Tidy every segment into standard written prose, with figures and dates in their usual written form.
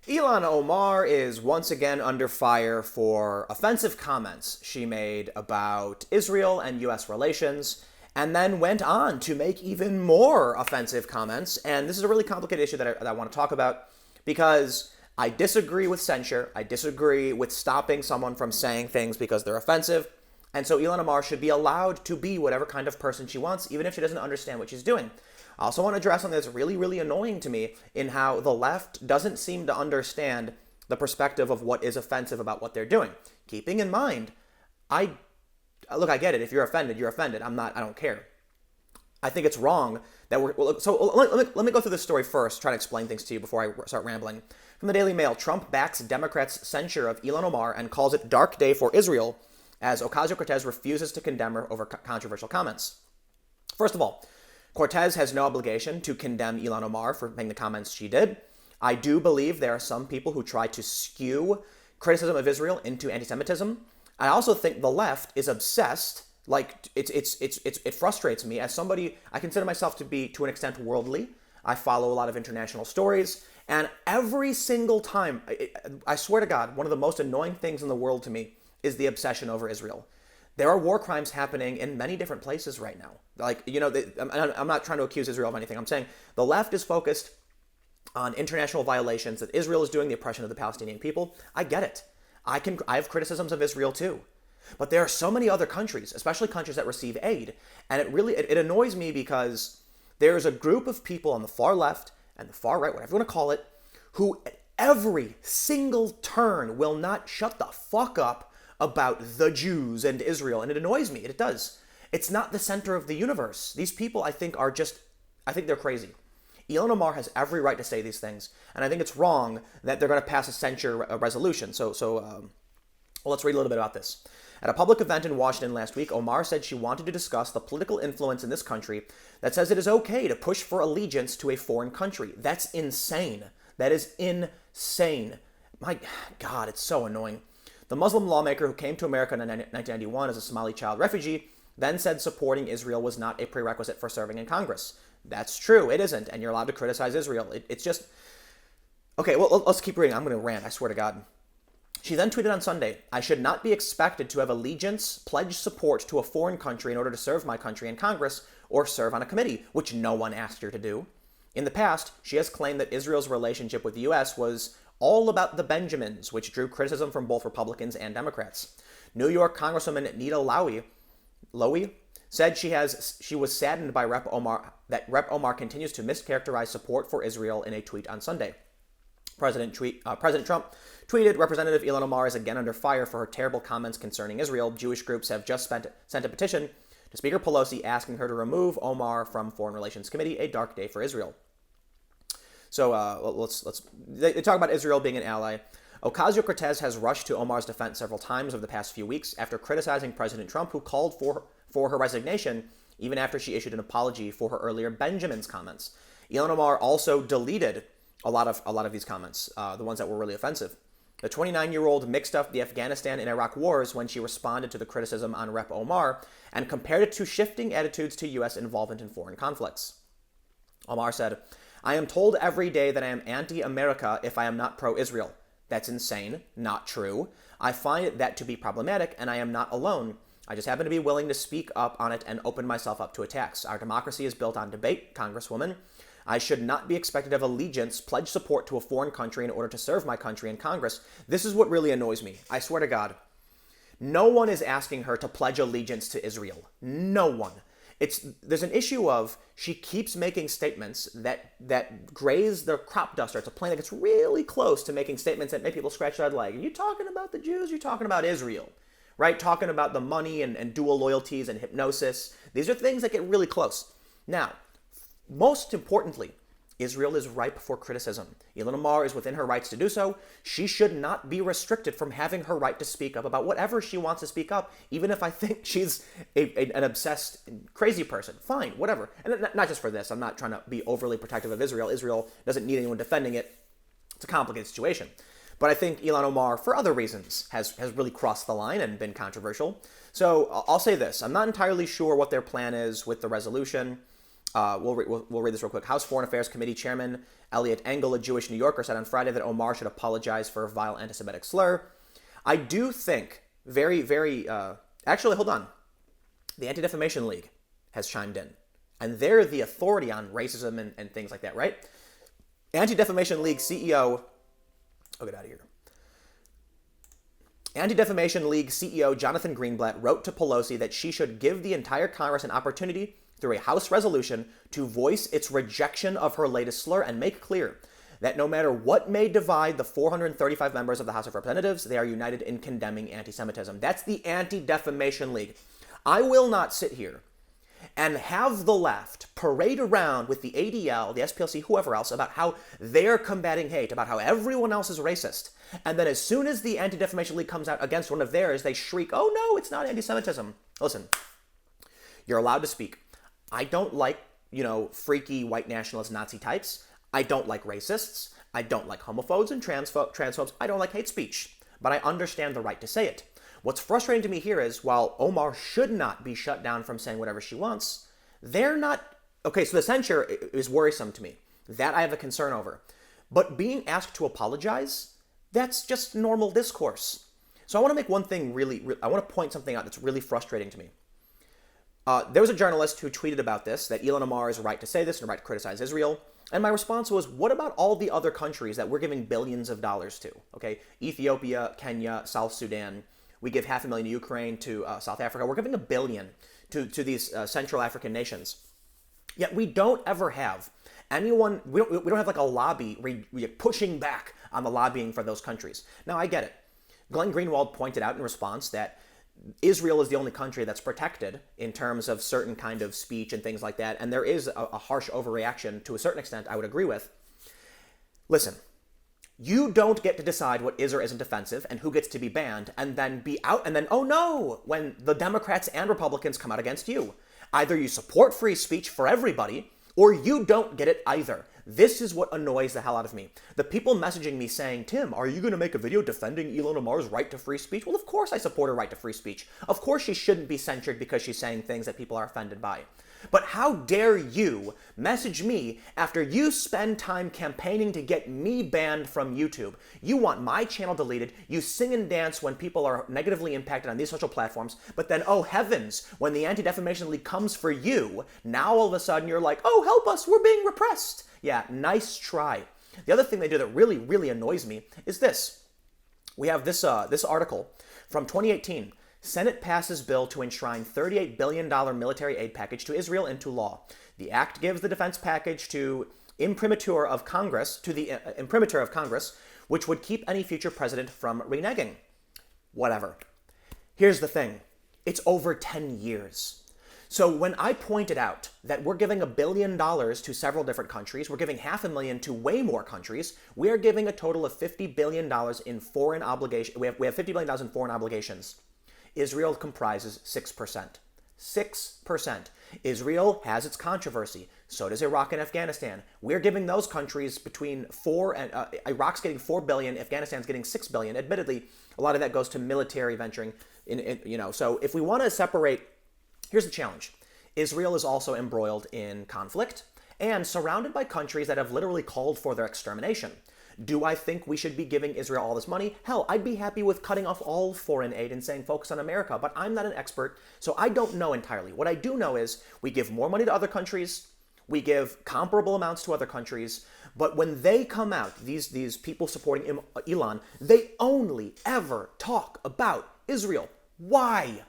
Ilhan Omar is once again under fire for offensive comments she made about Israel and U.S. relations, and then went on to make even more offensive comments. And this is a really complicated issue that I want to talk about because I disagree with censure. I disagree with stopping someone from saying things because they're offensive. And so Ilhan Omar should be allowed to be whatever kind of person she wants, even if she doesn't understand what she's doing. I also want to address something that's really, really annoying to me in how the left doesn't seem to understand the perspective of what is offensive about what they're doing. Keeping in mind, I get it. If you're offended, you're offended. I don't care. I think it's wrong that let me go through this story first, try to explain things to you before I start rambling. From the Daily Mail, Trump backs Democrats' censure of Ilhan Omar and calls it dark day for Israel as Ocasio-Cortez refuses to condemn her over controversial comments. First of all, Cortez has no obligation to condemn Ilhan Omar for making the comments she did. I do believe there are some people who try to skew criticism of Israel into anti-Semitism. I also think the left is obsessed. Like it frustrates me as somebody. I consider myself to be, to an extent, worldly. I follow a lot of international stories, and every single time, I swear to God, one of the most annoying things in the world to me is the obsession over Israel. There are war crimes happening in many different places right now. I'm not trying to accuse Israel of anything. I'm saying the left is focused on international violations that Israel is doing, the oppression of the Palestinian people. I get it. I have criticisms of Israel too. But there are so many other countries, especially countries that receive aid, and it annoys me because there is a group of people on the far left and the far right, whatever you want to call it, who at every single turn will not shut the fuck up about the Jews and Israel, and it annoys me. It does. It's not the center of the universe. These people, I think they're crazy. Ilhan Omar has every right to say these things, and I think it's wrong that they're going to pass a censure resolution. Let's read a little bit about this. At a public event in Washington last week, Omar said she wanted to discuss the political influence in this country that says it is okay to push for allegiance to a foreign country. That's insane. That is insane. My God, it's so annoying. The Muslim lawmaker who came to America in 1991 as a Somali child refugee then said supporting Israel was not a prerequisite for serving in Congress. That's true. It isn't. And you're allowed to criticize Israel. It's just... Okay, well, let's keep reading. I'm going to rant, I swear to God. She then tweeted on Sunday, I should not be expected to have allegiance, pledge support to a foreign country in order to serve my country in Congress or serve on a committee, which no one asked her to do. In the past, she has claimed that Israel's relationship with the U.S. was all about the Benjamins, which drew criticism from both Republicans and Democrats. New York Congresswoman Nita Lowey said she was saddened by Rep. Omar continues to mischaracterize support for Israel in a tweet on Sunday. President Trump tweeted, Representative Ilhan Omar is again under fire for her terrible comments concerning Israel. Jewish groups have just sent a petition to Speaker Pelosi asking her to remove Omar from Foreign Relations Committee, a dark day for Israel. So they talk about Israel being an ally. Ocasio-Cortez has rushed to Omar's defense several times over the past few weeks after criticizing President Trump, who called for her resignation even after she issued an apology for her earlier Benjamin's comments. Ilhan Omar also deleted a lot of these comments, the ones that were really offensive. The 29-year-old mixed up the Afghanistan and Iraq wars when she responded to the criticism on Rep. Omar and compared it to shifting attitudes to U.S. involvement in foreign conflicts. Omar said, I am told every day that I am anti-America if I am not pro-Israel. That's insane, not true. I find that to be problematic, and I am not alone. I just happen to be willing to speak up on it and open myself up to attacks. Our democracy is built on debate, Congresswoman. I should not be expected to have allegiance, pledge support to a foreign country in order to serve my country in Congress. This is what really annoys me. I swear to God. No one is asking her to pledge allegiance to Israel. No one. There's an issue of she keeps making statements that graze the crop duster. It's a plane that gets really close to making statements that make people scratch their leg. Are you talking about the Jews? You're talking about Israel, right? Talking about the money and dual loyalties and hypnosis. These are things that get really close. Now, most importantly, Israel is ripe for criticism. Ilhan Omar is within her rights to do so. She should not be restricted from having her right to speak up about whatever she wants to speak up, even if I think she's an obsessed, crazy person. Fine, whatever. And not just for this. I'm not trying to be overly protective of Israel. Israel doesn't need anyone defending it. It's a complicated situation. But I think Ilhan Omar, for other reasons, has really crossed the line and been controversial. So I'll say this. I'm not entirely sure what their plan is with the resolution. We'll read this real quick. House Foreign Affairs Committee Chairman Elliot Engel, a Jewish New Yorker, said on Friday that Omar should apologize for a vile anti-Semitic slur. I do think actually, hold on. The Anti-Defamation League has chimed in. And they're the authority on racism and things like that, right? Anti-Defamation League CEO... I'll get out of here. Anti-Defamation League CEO Jonathan Greenblatt wrote to Pelosi that she should give the entire Congress an opportunity through a House resolution to voice its rejection of her latest slur and make clear that no matter what may divide the 435 members of the House of Representatives, they are united in condemning anti-Semitism. That's the Anti-Defamation League. I will not sit here and have the left parade around with the ADL, the SPLC, whoever else, about how they're combating hate, about how everyone else is racist. And then as soon as the Anti-Defamation League comes out against one of theirs, they shriek, oh no, it's not anti-Semitism. Listen, you're allowed to speak. I don't like, freaky white nationalist Nazi types. I don't like racists. I don't like homophobes and transphobes. I don't like hate speech. But I understand the right to say it. What's frustrating to me here is, while Omar should not be shut down from saying whatever she wants, they're not... Okay, so the censure is worrisome to me. That I have a concern over. But being asked to apologize, that's just normal discourse. So I want to make one thing I want to point something out that's really frustrating to me. There was a journalist who tweeted about this, that Ilhan Omar is right to say this and right to criticize Israel. And my response was, what about all the other countries that we're giving billions of dollars to? Okay, Ethiopia, Kenya, South Sudan. We give $500,000 to Ukraine, to South Africa. We're giving $1 billion to these Central African nations. Yet we don't ever have anyone, we don't have like a lobby pushing back on the lobbying for those countries. Now, I get it. Glenn Greenwald pointed out in response that Israel is the only country that's protected in terms of certain kind of speech and things like that. And there is a harsh overreaction to a certain extent, I would agree with. Listen. You don't get to decide what is or isn't offensive and who gets to be banned and then be out and then, oh no, when the Democrats and Republicans come out against you. Either you support free speech for everybody or you don't get it either. This is what annoys the hell out of me. The people messaging me saying, Tim, are you going to make a video defending Ilhan Omar's right to free speech? Well, of course I support her right to free speech. Of course she shouldn't be censured because she's saying things that people are offended by. But how dare you message me after you spend time campaigning to get me banned from YouTube? You want my channel deleted, you sing and dance when people are negatively impacted on these social platforms, but then, oh heavens, when the Anti-Defamation League comes for you, now all of a sudden you're like, oh help us, we're being repressed. Yeah, nice try. The other thing they do that really, really annoys me is this. We have this article from 2018. Senate passes bill to enshrine $38 billion military aid package to Israel into law. The act gives the defense package to imprimatur of Congress, which would keep any future president from reneging. Whatever. Here's the thing. It's over 10 years. So when I pointed out that we're giving $1 billion to several different countries, we're giving $500,000 to way more countries, we are giving a total of $50 billion in foreign obligations. We have $50 billion in foreign obligations. Israel comprises 6%. 6%. Israel has its controversy. So does Iraq and Afghanistan. We're giving those countries between Iraq's getting $4 billion, Afghanistan's getting $6 billion. Admittedly, a lot of that goes to military venturing. So if we want to separate, here's the challenge. Israel is also embroiled in conflict and surrounded by countries that have literally called for their extermination. Do I think we should be giving Israel all this money? Hell, I'd be happy with cutting off all foreign aid and saying focus on America, but I'm not an expert, so I don't know entirely. What I do know is we give more money to other countries, we give comparable amounts to other countries, but when they come out, these people supporting Ilhan, they only ever talk about Israel. Why?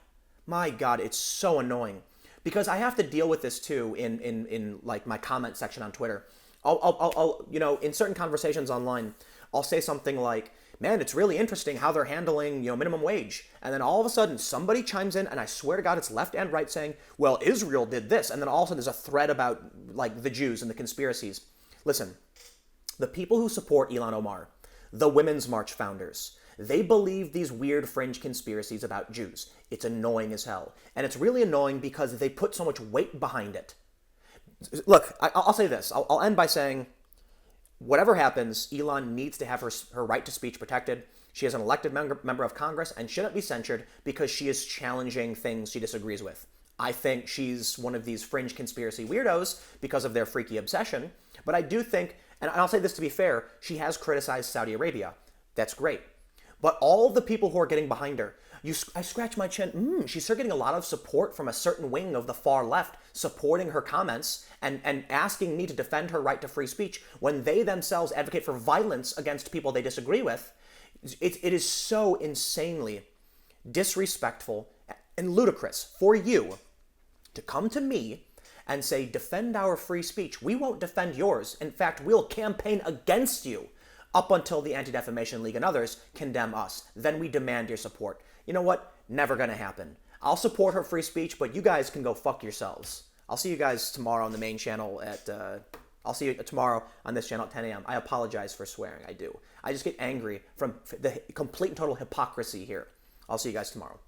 My God, it's so annoying. Because I have to deal with this too in like my comment section on Twitter. I'll in certain conversations online, I'll say something like, man, it's really interesting how they're handling, minimum wage. And then all of a sudden somebody chimes in and I swear to God, it's left and right saying, well, Israel did this. And then all of a sudden there's a thread about like the Jews and the conspiracies. Listen, the people who support Ilhan Omar, the Women's March founders, they believe these weird fringe conspiracies about Jews. It's annoying as hell. And it's really annoying because they put so much weight behind it. Look, I'll say this. I'll end by saying, whatever happens, Ilhan needs to have her right to speech protected. She is an elected member of Congress and shouldn't be censured because she is challenging things she disagrees with. I think she's one of these fringe conspiracy weirdos because of their freaky obsession. But I do think, and I'll say this to be fair, she has criticized Saudi Arabia. That's great. But all the people who are getting behind her, I scratch my chin, she's getting a lot of support from a certain wing of the far left supporting her comments and asking me to defend her right to free speech when they themselves advocate for violence against people they disagree with. It is so insanely disrespectful and ludicrous for you to come to me and say, defend our free speech. We won't defend yours. In fact, we'll campaign against you up until the Anti-Defamation League and others condemn us. Then we demand your support. You know what? Never gonna happen. I'll support her free speech, but you guys can go fuck yourselves. I'll see you guys tomorrow on the main channel at, I'll see you tomorrow on this channel at 10 a.m. I apologize for swearing, I do. I just get angry from the complete and total hypocrisy here. I'll see you guys tomorrow.